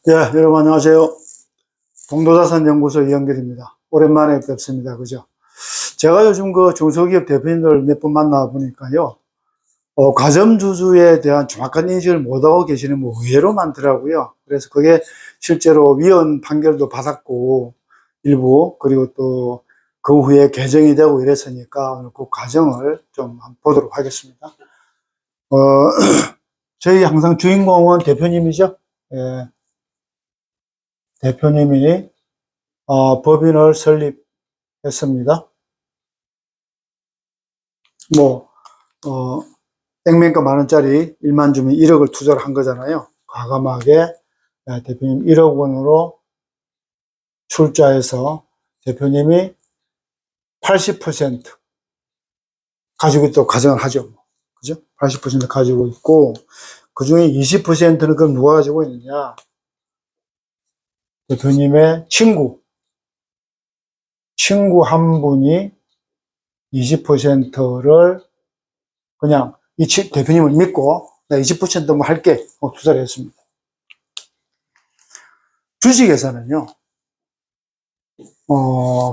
예, 여러분 안녕하세요. 동도자산연구소 이영길입니다. 오랜만에 뵙습니다. 그죠? 제가 요즘 그 중소기업 대표님들 몇 분 만나 보니까요. 가점주주에 대한 정확한 인식을 못하고 계시는 분 의외로 많더라고요. 그래서 그게 실제로 위헌 판결도 받았고, 일부, 그리고 또 그 후에 개정이 되고 이랬으니까 오늘 그 과정을 좀 한번 보도록 하겠습니다. 어, 저희 항상 주인공은 대표님이죠. 예, 대표님이 법인을 설립했습니다. 뭐, 어, 액면가 10,000원짜리 1만 주면 1억을 투자를 한 거잖아요. 과감하게 대표님 1억 원으로 출자해서 대표님이 80% 가지고 또 가정을 하죠. 그죠? 80% 가지고 있고, 그 중에 20%는 그럼 누가 가지고 있느냐? 대표님의 친구 한 분이 20%를 그냥 이 대표님을 믿고 나 20%뭐 할게 투자를 했습니다. 주식에서는요,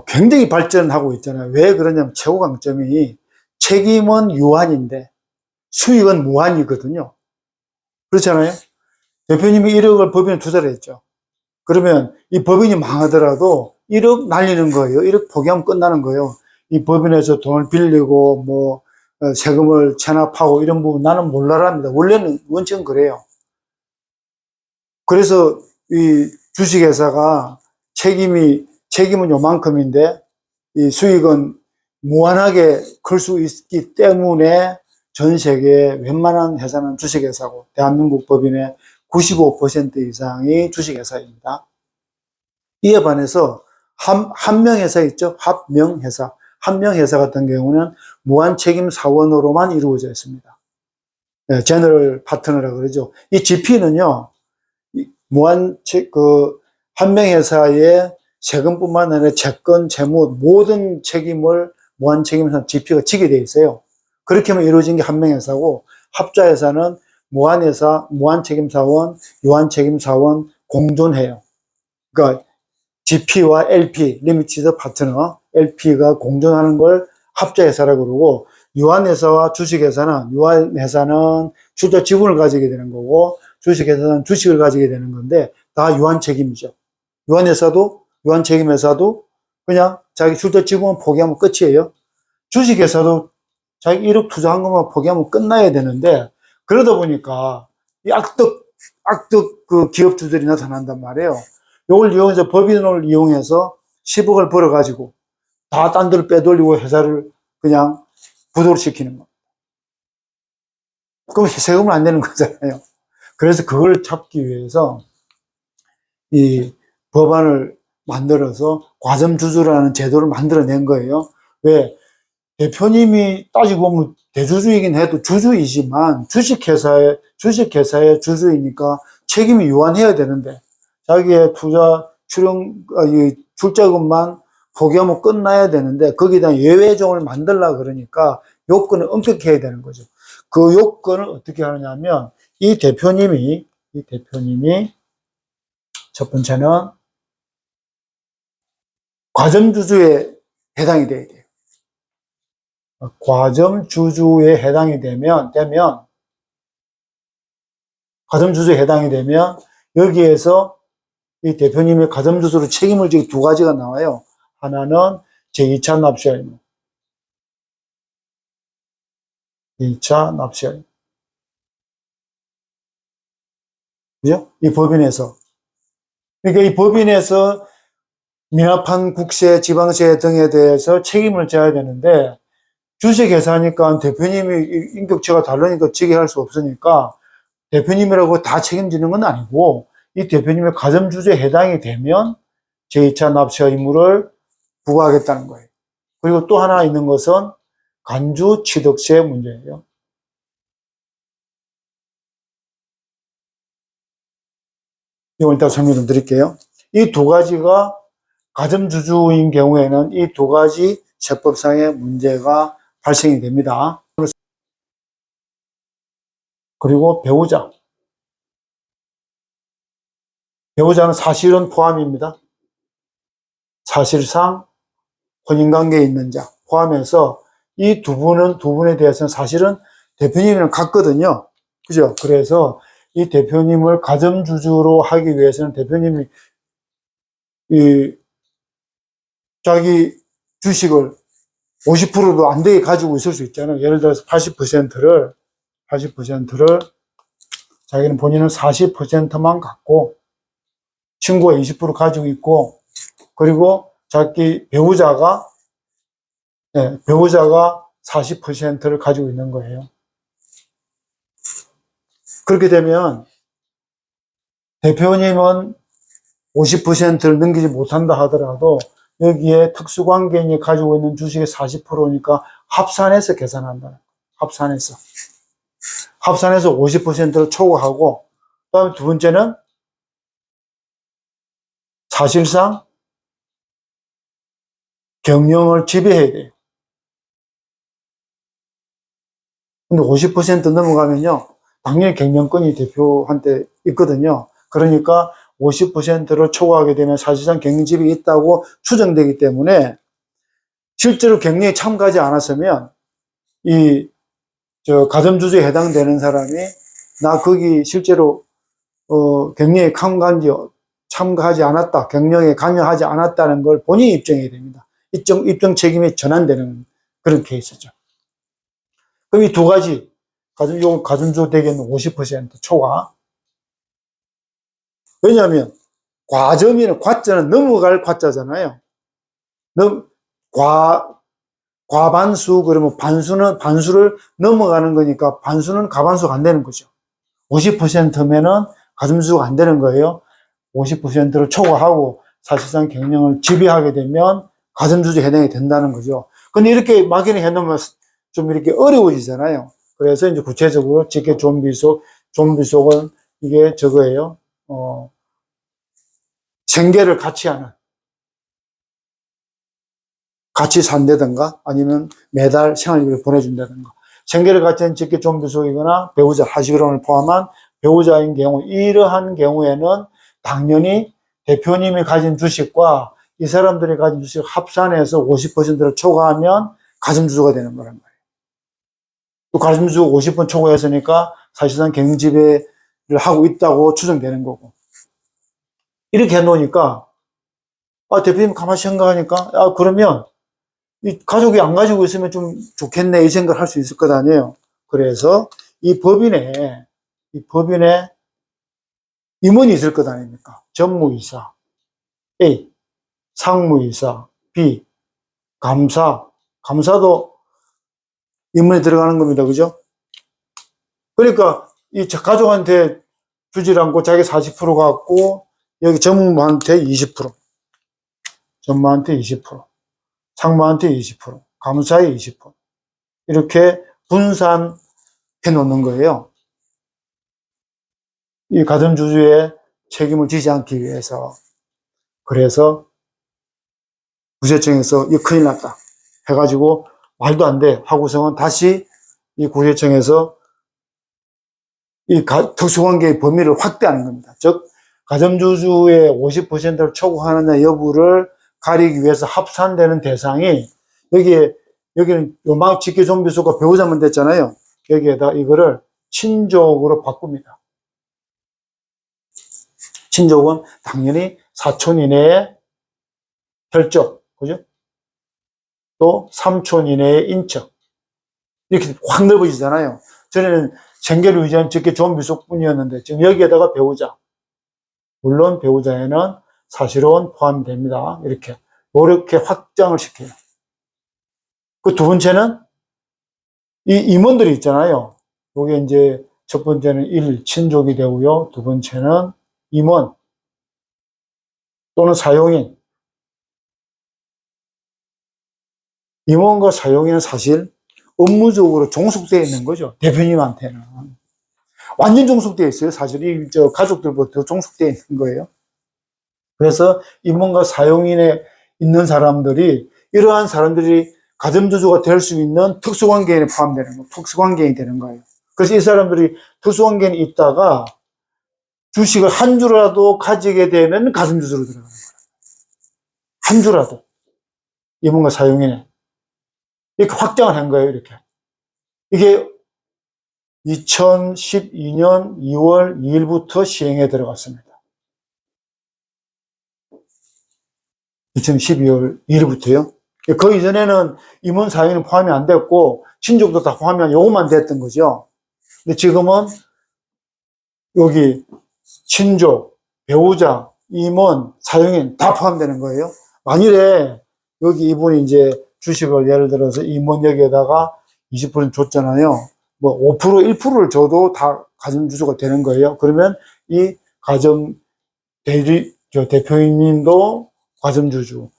굉장히 발전하고 있잖아요. 왜 그러냐면 최고 강점이 책임은 유한인데 수익은 무한이거든요. 그렇잖아요. 대표님이 1억을 법인에 투자를 했죠. 그러면 이 법인이 망하더라도 1억 날리는 거예요. 1억 포기하면 끝나는 거예요. 이 법인에서 돈을 빌리고 뭐 세금을 체납하고 이런 부분 나는 몰라랍니다. 원래는 원칙은 그래요. 그래서 이 주식회사가 책임은 요만큼인데 이 수익은 무한하게 클 수 있기 때문에 전 세계 웬만한 회사는 주식회사고 대한민국 법인의 95% 이상이 주식회사입니다. 이에 반해서 한명회사 있죠? 합명회사. 한명회사 같은 경우는 무한책임 사원으로만 이루어져 있습니다. 네, 제너럴 파트너라고 그러죠. 이 GP는요, 한명회사의 세금뿐만 아니라 채권, 재무 모든 책임을 무한책임사 GP가 지게 돼 있어요. 그렇게 하면 이루어진 게 한명회사고, 합자회사는 무한회사, 무한책임사원, 유한책임사원 공존해요. 그러니까 GP와 LP, 리미티드 파트너, LP가 공존하는 걸 합자회사라고 그러고, 유한회사와 주식회사는, 유한회사는 출자 지분을 가지게 되는 거고, 주식회사는 주식을 가지게 되는 건데, 다 유한책임이죠. 유한책임회사도 그냥 자기 출자 지분만 포기하면 끝이에요. 주식회사도 자기 1억 투자한 것만 포기하면 끝나야 되는데, 그러다 보니까 이 악덕 그 기업주들이 나타난단 말이에요. 이걸 이용해서 법인을 이용해서 10억을 벌어가지고 다 딴 데로 빼돌리고 회사를 그냥 부도를 시키는 겁니다. 그럼 세금을 안 내는 거잖아요. 그래서 그걸 잡기 위해서 이 법안을 만들어서 과점주주라는 제도를 만들어낸 거예요. 왜? 대표님이 따지고 보면 대주주이긴 해도 주주이지만 주식회사의 주주이니까 책임이 유한해야 되는데 자기의 출자금만 포기하면 끝나야 되는데 거기에 대한 예외종을 만들려고 그러니까 요건을 엄격히 해야 되는 거죠. 그 요건을 어떻게 하느냐면 이 대표님이 첫 번째는 과점주주에 해당이 돼야 돼요. 과점주주에 해당이 되면 가점주주에 해당이 되면 여기에서 이 대표님의 가점주주로 책임을 지기 두 가지가 나와요. 하나는 제2차 납세 의무. 2차 납세 의무. 그죠? 이 법인에서. 그러니까 이 법인에서 미납한 국세, 지방세 등에 대해서 책임을 져야 되는데 주식회사니까 대표님이 인격체가 다르니까 지게 할 수 없으니까 대표님이라고 다 책임지는 건 아니고 이 대표님의 가점주주에 해당이 되면 제2차 납세 의무를 부과하겠다는 거예요. 그리고 또 하나 있는 것은 간주 취득세 문제예요. 이걸 일단 설명 좀 드릴게요. 이 두 가지가 가점주주인 경우에는 이 두 가지 세법상의 문제가 발생이 됩니다. 그리고 배우자. 배우자는 사실은 포함입니다. 사실상 혼인관계에 있는 자 포함해서 이 두 분에 대해서는 사실은 대표님이랑 같거든요. 그죠? 그래서 이 대표님을 가점주주로 하기 위해서는 대표님이 자기 주식을 50%도 안 되게 가지고 있을 수 있잖아요. 예를 들어서 80%를 자기는 본인은 40%만 갖고 친구가 20% 가지고 있고, 그리고 자기 배우자가 40%를 가지고 있는 거예요. 그렇게 되면 대표님은 50%를 넘기지 못한다 하더라도 여기에 특수관계인이 가지고 있는 주식의 40%니까 합산해서 계산한다. 합산해서 50%를 초과하고, 그 다음에 두 번째는 사실상 경영을 지배해야 돼요. 근데 50% 넘어가면요, 당연히 경영권이 대표한테 있거든요. 그러니까 50%를 초과하게 되면 사실상 경영집이 있다고 추정되기 때문에 실제로 경영에 참가하지 않았으면 가점주주에 해당되는 사람이 나 거기 실제로 경영에 참가하지 않았다, 경영에 관여하지 않았다는 걸 본인이 입증해야 됩니다. 입증 책임이 전환되는 그런 케이스죠. 그럼 이 두 가지, 가점주 대개는 50% 초과. 왜냐하면 과점은 넘어갈 과자잖아요. 과반수, 그러면 반수를 넘어가는 거니까 반수는 가반수가 안 되는 거죠. 50%면은 가점수가 안 되는 거예요. 50%를 초과하고 사실상 경영을 지배하게 되면 가점주주에 해당이 된다는 거죠. 근데 이렇게 막연히 해놓으면 좀 이렇게 어려워지잖아요. 그래서 이제 구체적으로 직계 좀비속은 이게 저거예요. 생계를 같이 산다든가 아니면 매달 생활비를 보내준다든가. 생계를 같이 하는 직계 좀비속이거나 배우자, 하식으론을 포함한 배우자인 경우, 이러한 경우에는 당연히 대표님이 가진 주식과 이 사람들이 가진 주식을 합산해서 50%를 초과하면 가점주주가 되는 거란 말이에요. 또 가점주주가 50% 초과했으니까 사실상 경영지배를 하고 있다고 추정되는 거고. 이렇게 해놓으니까 대표님 가만히 생각하니까 그러면 이 가족이 안 가지고 있으면 좀 좋겠네 이 생각을 할 수 있을 것 아니에요. 그래서 이 법인에 임원이 있을 것 아닙니까? 전무이사 A, 상무이사 B, 감사도 임원이 들어가는 겁니다. 그죠? 그러니까 이 가족한테 주질 않고 자기 40% 갖고 여기 전무한테 20%, 전무한테 20%, 상무한테 20%, 감사에 20%, 이렇게 분산해 놓는 거예요. 이 가점주주의 책임을 지지 않기 위해서. 그래서 구세청에서 이 큰일 났다 해가지고 말도 안 돼 하고서는 다시 이 구세청에서 이 특수관계의 범위를 확대하는 겁니다. 즉 가점주주의 50%를 초과하느냐 여부를 가리기 위해서 합산되는 대상이 여기는 요망 직계존비속과 배우자만 됐잖아요. 여기에다 이거를 친족으로 바꿉니다. 친족은 당연히 사촌 이내의 혈족, 그죠? 또 삼촌 이내의 인척. 이렇게 확 넓어지잖아요. 전에는 생계를 유지한 직계존비속뿐이었는데 지금 여기에다가 배우자. 물론 배우자에는 사실은 포함이 됩니다. 이렇게 확장을 시켜요. 그 두 번째는 이 임원들이 있잖아요. 요게 이제 첫 번째는 친족이 되고요. 두 번째는 임원 또는 사용인. 임원과 사용인은 사실 업무적으로 종속되어 있는 거죠. 대표님한테는. 완전 종속되어 있어요. 사실 가족들보다 더 종속되어 있는 거예요. 그래서 임원과 사용인에 있는 사람들이 이러한 사람들이 가점주주가 될 수 있는 특수관계인에 포함되는 거예요. 특수관계인이 되는 거예요. 그래서 이 사람들이 특수관계인이 있다가 주식을 한 주라도 가지게 되면 가점주주로 들어가는 거예요. 한 주라도. 임원과 사용인에. 이렇게 확장을 한 거예요, 이렇게. 이게 2012년 2월 2일부터 시행에 들어갔습니다. 2012월 2일부터요. 그 이전에는 임원 사용인은 포함이 안 됐고, 친족도 다 포함이 안, 요것만 됐던 거죠. 근데 지금은 여기 친족, 배우자, 임원, 사용인 다 포함되는 거예요. 만일에 여기 이분이 이제 주식을 예를 들어서 임원 여기에다가 20% 줬잖아요. 뭐 5%, 1%를 줘도 다 가점주주가 되는 거예요. 그러면 이 대표인님도 가점주주,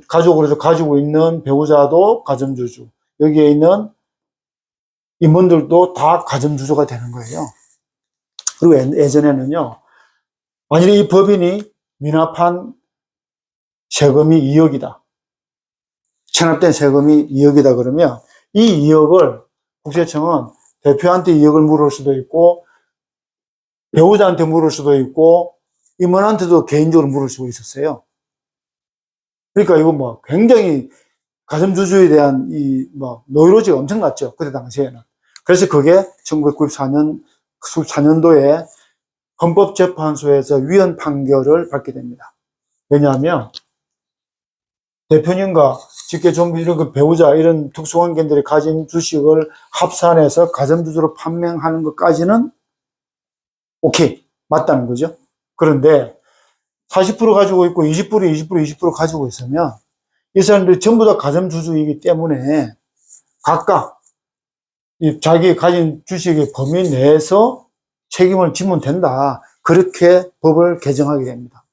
가족으로 해서 가지고 있는 배우자도 가점주주, 여기에 있는 임원들도 다 가점주주가 되는 거예요. 그리고 예전에는요, 만일에 이 법인이 미납한 세금이 2억이다. 체납된 세금이 2억이다 그러면 이 2억을 국세청은 대표한테 2억을 물을 수도 있고 배우자한테 물을 수도 있고 임원한테도 개인적으로 물을 수가 있었어요. 그러니까 이거 뭐 굉장히 가점주주에 대한 이 뭐 노이로지가 엄청났죠. 그때 당시에는. 그래서 그게 1994년도에 헌법재판소에서 위헌 판결을 받게 됩니다. 왜냐하면 대표님과 직계존비 이런 그 배우자 이런 특수관계인들이 가진 주식을 합산해서 가점주주로 판매하는 것까지는 오케이 맞다는 거죠. 그런데 40% 가지고 있고 20% 가지고 있으면 이 사람들이 전부 다 가점주주이기 때문에 각각 자기 가진 주식의 범위 내에서 책임을 지면 된다. 그렇게 법을 개정하게 됩니다.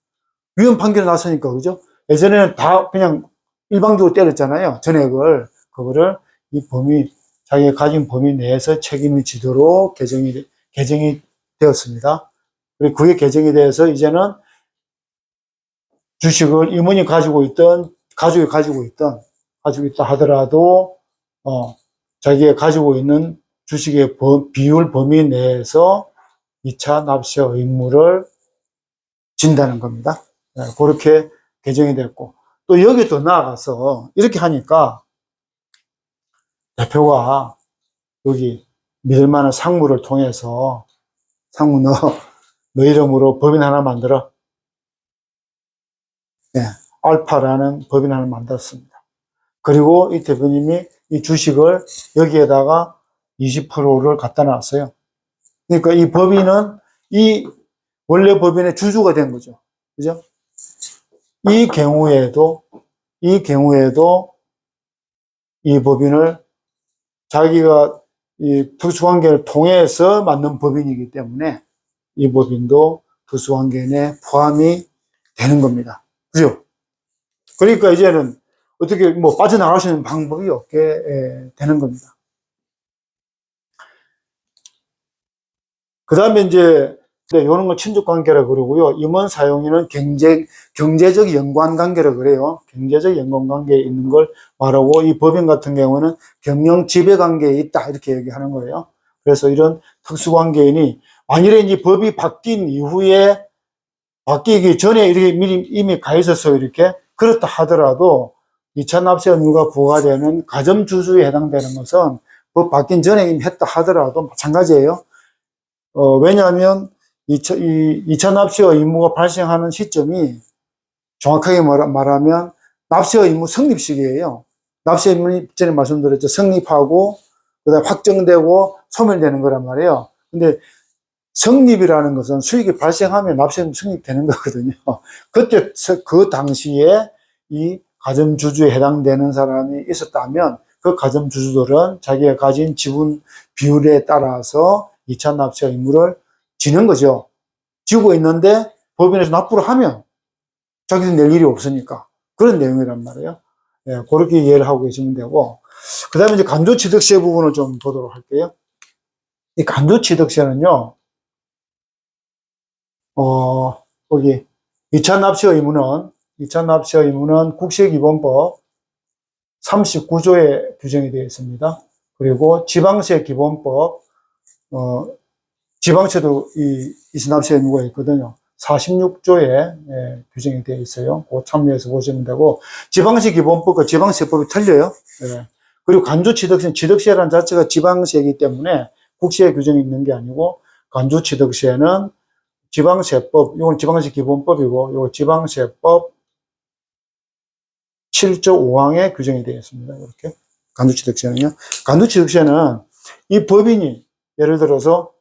위헌 판결이 났으니까, 그죠? 예전에는 다 그냥 일방적으로 때렸잖아요. 전액을. 그거를 이 범위, 자기가 가진 범위 내에서 책임을 지도록 개정이 되었습니다. 그리고 그게 개정이 돼서 이제는 주식을 임원이 가지고 있던, 가족이 가지고 있다 하더라도, 자기가 가지고 있는 주식의 비율 범위 내에서 2차 납세 의무를 진다는 겁니다. 그렇게 개정이 됐고, 또 여기 또 나아가서 이렇게 하니까 대표가 여기 믿을 만한 상무를 통해서 상무 너 이름으로 법인 하나 만들어. 네, 알파라는 법인 하나 만들었습니다. 그리고 이 대표님이 이 주식을 여기에다가 20%를 갖다 놨어요. 그러니까 이 법인은 이 원래 법인의 주주가 된 거죠. 그죠? 이 경우에도 이 법인을 자기가 이 특수관계를 통해서 만든 법인이기 때문에 이 법인도 특수관계에 포함이 되는 겁니다. 그죠? 그러니까 이제는 어떻게 뭐 빠져나갈 수 있는 방법이 없게 되는 겁니다. 그 다음에 이제 이런 걸 친족관계라 그러고요. 임원 사용인은 경제적 연관관계라 그래요. 경제적 연관관계에 있는 걸 말하고 이 법인 같은 경우는 경영 지배관계에 있다 이렇게 얘기하는 거예요. 그래서 이런 특수관계인이 만일에 이제 법이 바뀐 이후에 바뀌기 전에 이렇게 미리 이미 가 있었어요. 이렇게 그렇다 하더라도 2차 납세 의무가 부과되는 가점주주에 해당되는 것은 법 바뀐 전에 이미 했다 하더라도 마찬가지예요. 왜냐하면 2차 납세 의무가 발생하는 시점이 정확하게 말하면 납세 의무 성립 시기예요. 납세 의무는 전에 말씀드렸죠. 성립하고 그다음 확정되고 소멸되는 거란 말이에요. 근데 성립이라는 것은 수익이 발생하면 납세 의무 성립되는 거거든요. 그때 그 당시에 이 가점주주에 해당되는 사람이 있었다면 그 가점주주들은 자기가 가진 지분 비율에 따라서 2차 납세 의무를 지는 거죠. 지고 있는데 법인에서 납부를 하면 자기들 낼 일이 없으니까 그런 내용이란 말이에요. 예, 그렇게 이해를 하고 계시면 되고, 그 다음에 이제 간조취득세 부분을 좀 보도록 할게요. 이 간조취득세는요, 거기 2차 납세 의무는 국세기본법 39조에 규정이 되어 있습니다. 그리고 지방세기본법 지방세도 이 이수납세 의무가 있거든요. 46조에 규정이 되어 있어요. 그 참조해서 보시면 되고, 지방세 기본법과 지방세법이 틀려요. 예. 그리고 간주취득세는 취득세라는 자체가 지방세이기 때문에 국세에 규정이 있는 게 아니고, 간주취득세는 지방세법, 이건 지방세 기본법이고, 이거 지방세법 7조 5항에 규정이 되어 있습니다. 이렇게. 간주취득세는요. 간주취득세는 이 법인이 예를 들어서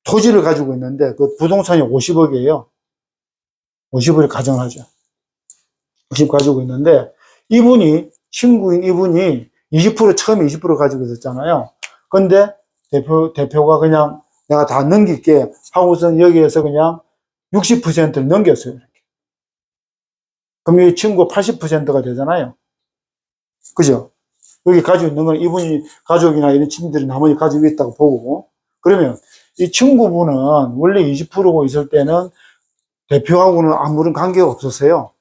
토지를 가지고 있는데 그 부동산이 50억이에요. 50억을 가정하죠. 50 가지고 있는데 이분이 친구인 이분이 20% 처음에 20% 가지고 있었잖아요. 근데 대표가 그냥 내가 다 넘길게 하고선 여기에서 그냥 60%를 넘겼어요. 이렇게. 그럼 이 친구가 80%가 되잖아요. 그죠? 여기 가지고 있는 건 이분이 가족이나 이런 친구들이 나머지 가지고 있다고 보고, 그러면 이 친구분은 원래 20%고 있을 때는 대표하고는 아무런 관계가 없었어요.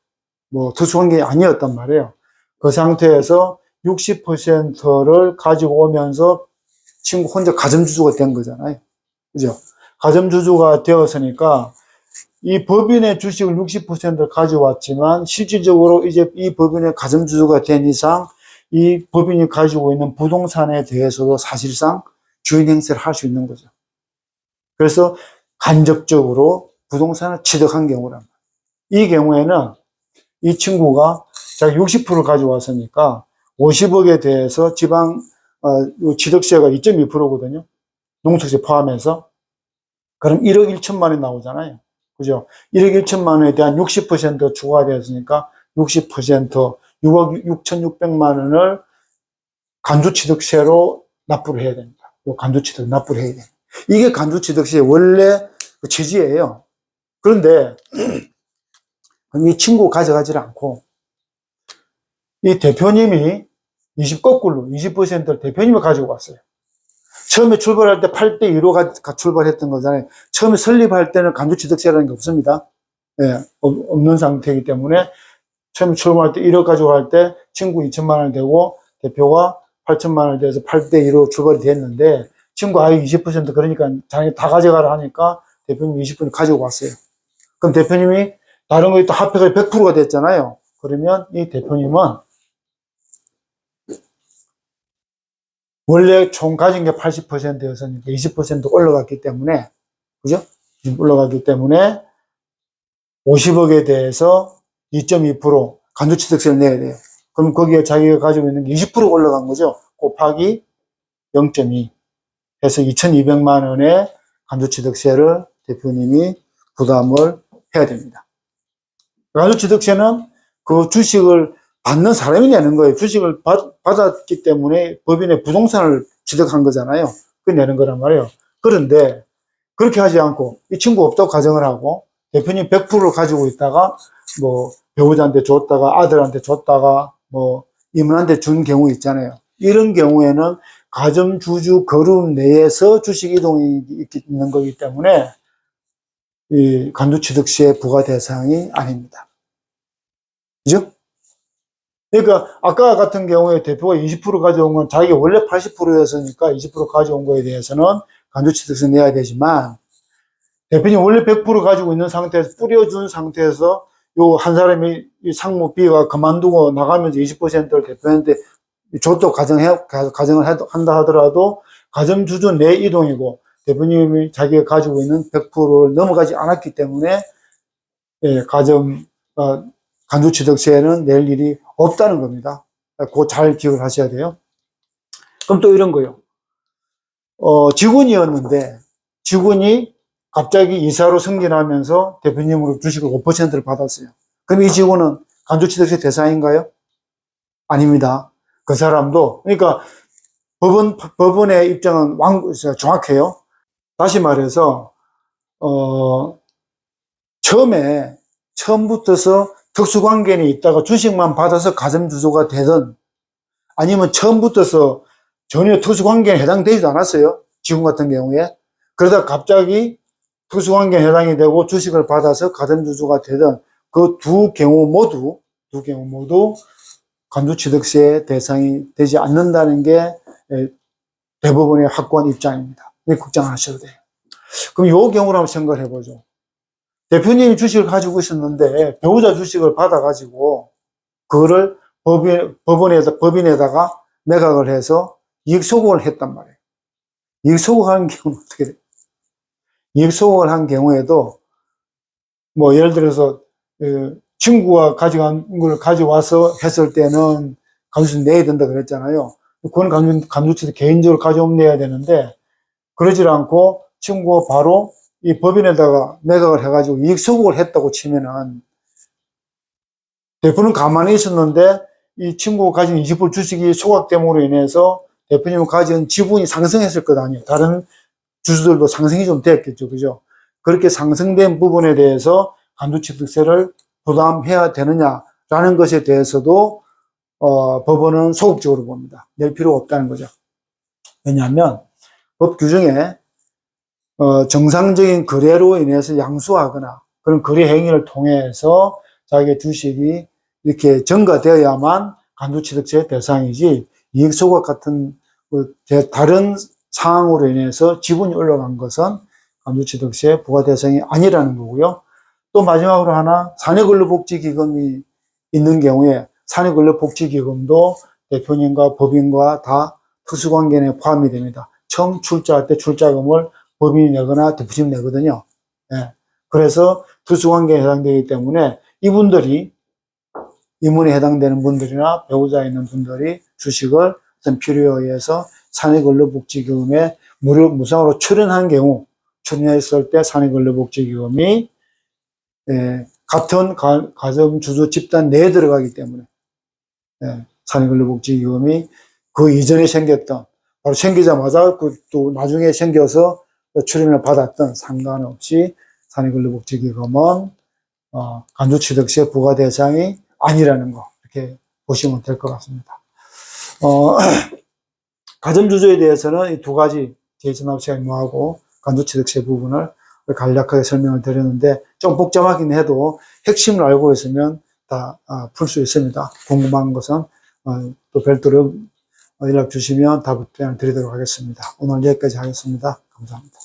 뭐 특수한 게 아니었단 말이에요. 그 상태에서 60%를 가지고 오면서 친구 혼자 가점주주가 된 거잖아요. 그죠? 가점주주가 되었으니까 이 법인의 주식을 60%를 가져왔지만 실질적으로 이제 이 법인의 가점주주가 된 이상 이 법인이 가지고 있는 부동산에 대해서도 사실상 주인 행세를 할 수 있는 거죠. 그래서 간접적으로 부동산을 취득한 경우란 말이에요. 이 경우에는 이 친구가 자기 60%를 가져왔으니까 50억에 대해서 취득세가 2.2%거든요. 농특세 포함해서. 그럼 1억 1천만 원이 나오잖아요. 그죠? 1억 1천만 원에 대한 60% 추가가 되었으니까 60% 6억 6,600만 원을 간주취득세로 납부를 해야 됩니다. 간주취득 납부를 해야 됩니다. 이게 간주취득세의 원래 그 취지예요. 그런데 이 친구 가져가지를 않고 이 대표님이 거꾸로 20%를 대표님이 가지고 왔어요. 처음에 출발할 때 8대2로 출발했던 거잖아요. 처음에 설립할 때는 간주취득세라는 게 없습니다. 예, 없는 상태이기 때문에 처음에 출발할 때 1억 가지고 갈 때 친구 2천만 원 되고 대표가 8천만 원 돼서 8대2로 출발이 됐는데 친구 아예 20% 그러니까 자기 다 가져가라 하니까 대표님이 20% 가지고 왔어요. 그럼 대표님이 다른 거에 또 합해서 100%가 됐잖아요. 그러면 이 대표님은 원래 총 가진 게 80%였으니까 20% 올라갔기 때문에, 그죠? 올라갔기 때문에 50억에 대해서 2.2% 간주취득세를 내야 돼요. 그럼 거기에 자기가 가지고 있는 게 20% 올라간 거죠. 곱하기 0.2 해서 2,200만 원의 간주취득세를 대표님이 부담을 해야 됩니다. 간주취득세는 그 주식을 받는 사람이 내는 거예요. 주식을 받았기 때문에 법인의 부동산을 취득한 거잖아요. 그 내는 거란 말이에요. 그런데 그렇게 하지 않고 이 친구 없다고 가정을 하고 대표님 100%를 가지고 있다가 뭐 배우자한테 줬다가 아들한테 줬다가 뭐 이모한테 준 경우 있잖아요. 이런 경우에는 가점주주 거름 내에서 주식 이동이 있는 거기 때문에 이 간주취득세 부과 대상이 아닙니다. 그죠? 그러니까 아까 같은 경우에 대표가 20% 가져온 건 자기가 원래 80%였으니까 20% 가져온 거에 대해서는 간주취득세 내야 되지만 대표님 원래 100% 가지고 있는 상태에서 뿌려준 상태에서 요 한 사람이 이 상무 B가 그만두고 나가면서 20%를 대표한테 줬다고 가정을 한다 하더라도 가점주주 내 이동이고 대표님이 자기가 가지고 있는 100%를 넘어가지 않았기 때문에 예, 간주취득세는 낼 일이 없다는 겁니다. 그거 잘 기억을 하셔야 돼요. 그럼 또 이런 거요. 직원이었는데 직원이 갑자기 이사로 승진하면서 대표님으로 주식을 5%를 받았어요. 그럼 이 직원은 간주취득세 대상인가요? 아닙니다. 그 사람도, 그러니까 법원의 입장은 정확해요. 다시 말해서, 처음부터서 특수관계는 있다가 주식만 받아서 가점주주가 되든 아니면 처음부터서 전혀 특수관계에 해당되지도 않았어요. 지금 같은 경우에. 그러다 갑자기 특수관계에 해당이 되고 주식을 받아서 가점주주가 되든 그 두 경우 모두 간주취득세 대상이 되지 않는다는 게 대법원의 확고한 입장입니다. 걱정 안 하셔도 돼요. 그럼 요 경우를 한번 생각을 해보죠. 대표님이 주식을 가지고 있었는데 배우자 주식을 받아가지고 그거를 법인에다가 매각을 해서 이익 소각을 했단 말이에요. 이익 소각하는 경우는 어떻게 돼요? 이익 소각을 한 경우에도 뭐 예를 들어서 친구가 가져간 걸 가져와서 했을 때는 감수치 내야 된다 그랬잖아요. 그건 감수치도 개인적으로 가져오면 내야 되는데 그러질 않고 친구가 바로 이 법인에다가 매각을 해가지고 이익 소각을 했다고 치면은 대표는 가만히 있었는데 이 친구가 가진 20% 주식이 소각됨으로 인해서 대표님이 가진 지분이 상승했을 것 아니에요. 다른 주주들도 상승이 좀 됐겠죠. 그죠? 그렇게 상승된 부분에 대해서 감소취득세를 부담해야 되느냐라는 것에 대해서도 법원은 소극적으로 봅니다. 낼 필요가 없다는 거죠. 왜냐하면 법 규정에 정상적인 거래로 인해서 양수하거나 그런 거래 행위를 통해서 자기의 주식이 이렇게 전가되어야만 간주취득세 대상이지 이익소각 같은 다른 상황으로 인해서 지분이 올라간 것은 간주취득세 부과 대상이 아니라는 거고요. 또 마지막으로 하나 사내근로복지기금이 있는 경우에 사내근로복지기금도 대표님과 법인과 다 특수관계 내에 포함이 됩니다. 처음 출자할 때 출자금을 법인이 내거나 대표님이 내거든요. 예. 그래서 특수관계에 해당되기 때문에 이분들이 임원에 해당되는 분들이나 배우자에 있는 분들이 주식을 어떤 필요에 의해서 사내근로복지기금에 무상으로 출연한 경우, 출연했을 때 사내근로복지기금이 같은 가정주주 집단 내에 들어가기 때문에 사내근로복지기금이 그 이전에 생겼던 바로 생기자마자 또 나중에 생겨서 출연을 받았던 상관없이 사내근로복지기금은 간주취득세 부과 대상이 아니라는 거 이렇게 보시면 될 것 같습니다. 가점주주에 대해서는 이 두 가지 재산납세 의무하고 간주취득세 부분을 간략하게 설명을 드렸는데 좀 복잡하긴 해도 핵심을 알고 있으면 다 풀 수 있습니다. 궁금한 것은 또 별도로 연락 주시면 답변을 드리도록 하겠습니다. 오늘 여기까지 하겠습니다. 감사합니다.